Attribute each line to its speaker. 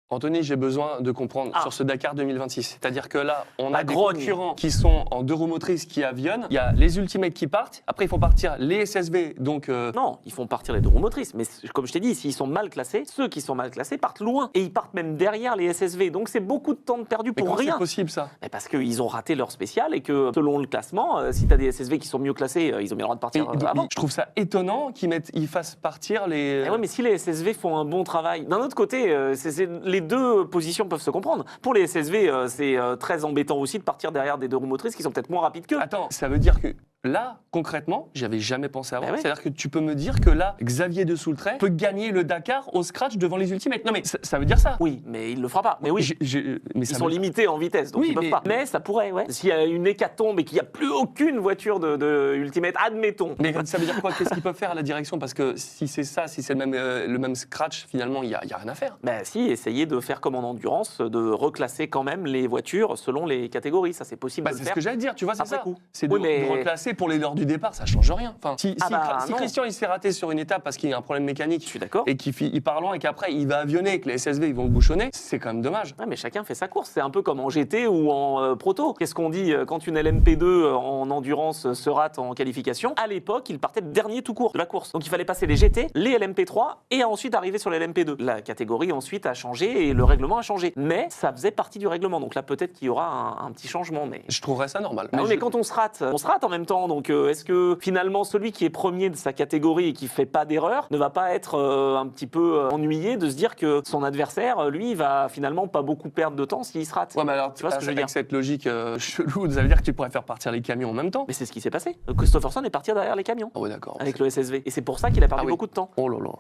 Speaker 1: Anthony, j'ai besoin de comprendre
Speaker 2: Ah.
Speaker 1: sur ce Dakar 2026. C'est-à-dire que là, on a
Speaker 2: La
Speaker 1: des
Speaker 2: grogne.
Speaker 1: concurrents qui sont en 2 roues motrices qui avionnent. Il y a les Ultimates qui partent. Après, ils font partir les SSV. Donc,
Speaker 2: Non, ils font partir les 2 roues motrices. Mais comme je t'ai dit, s'ils sont mal classés, ceux qui sont mal classés partent loin. Et ils partent même derrière les SSV. Donc c'est beaucoup de temps de perdu
Speaker 1: mais
Speaker 2: pour
Speaker 1: comment c'est
Speaker 2: rien.
Speaker 1: possible ça?
Speaker 2: Mais parce qu'ils ont raté leur spécial et que selon le classement, si tu as des SSV qui sont mieux classés, ils ont bien le droit de partir
Speaker 1: Et donc,
Speaker 2: avant.
Speaker 1: je trouve ça étonnant qu'ils fassent partir les.
Speaker 2: Eh ouais, mais si les SSV font un bon travail, d'un autre côté, les 2 positions peuvent se comprendre. Pour les SSV, c'est très embêtant aussi de partir derrière des 2 roues motrices qui sont peut-être moins rapides qu'eux.
Speaker 1: Attends, ça veut dire que là, concrètement, j'avais jamais pensé avant.
Speaker 2: Bah ouais.
Speaker 1: C'est-à-dire que tu peux me dire que là, Xavier de Soultray peut gagner le Dakar au scratch devant les Ultimates. Non mais ça veut dire ça.
Speaker 2: Oui, mais il le fera pas. Mais oui,
Speaker 1: Mais
Speaker 2: ils
Speaker 1: ça
Speaker 2: sont
Speaker 1: veut-
Speaker 2: limités en vitesse, donc
Speaker 1: Oui,
Speaker 2: ils peuvent
Speaker 1: mais-
Speaker 2: pas. Mais ça pourrait, ouais. S'il y a une hécatombe et qu'il n'y a plus aucune voiture de Ultimate, admettons.
Speaker 1: Mais ça veut dire quoi? Qu'est-ce qu'ils peuvent faire à la direction? Parce que si c'est ça, si c'est le même scratch, finalement, il y a rien à faire.
Speaker 2: Ben si, essayer de faire comme en endurance, de reclasser quand même les voitures selon les catégories. Ça, c'est possible
Speaker 1: Bah,
Speaker 2: de le
Speaker 1: c'est
Speaker 2: faire.
Speaker 1: ce que j'allais dire, tu vois, c'est
Speaker 2: après
Speaker 1: ça.
Speaker 2: coup.
Speaker 1: C'est de,
Speaker 2: Oui, mais-
Speaker 1: de reclasser pour les heures du départ, ça change rien. Enfin, si
Speaker 2: non.
Speaker 1: Christian il se fait rater sur une étape parce qu'il y a un problème mécanique,
Speaker 2: Je suis d'accord.
Speaker 1: et il part loin et qu'après il va avionner et que les SSV ils vont le bouchonner, c'est quand même dommage.
Speaker 2: Ouais, mais chacun fait sa course. C'est un peu comme en GT ou en proto. Qu'est-ce qu'on dit quand une LMP2 en endurance se rate en qualification? À l'époque, il partait dernier tout court de la course. Donc il fallait passer les GT, les LMP3 et ensuite arriver sur les LMP2. La catégorie ensuite a changé et le règlement a changé. Mais ça faisait partie du règlement. Donc là, peut-être qu'il y aura un petit changement. Mais
Speaker 1: Je trouverais ça normal.
Speaker 2: Ah oui, mais quand on se rate en même temps. Donc, est-ce que finalement, celui qui est premier de sa catégorie et qui fait pas d'erreur ne va pas être un petit peu ennuyé de se dire que son adversaire, lui, va finalement pas beaucoup perdre de temps s'il se rate?
Speaker 1: Ouais, mais alors,
Speaker 2: Tu vois ce que je veux
Speaker 1: avec
Speaker 2: dire?
Speaker 1: cette logique chelou, ça veut dire que tu pourrais faire partir les camions en même temps?
Speaker 2: Mais c'est ce qui s'est passé. Christopherson est parti derrière les camions
Speaker 1: Ah ouais, d'accord.
Speaker 2: avec le SSV. Et c'est pour ça qu'il a perdu
Speaker 1: Ah oui.
Speaker 2: beaucoup de temps.
Speaker 1: Oh là là.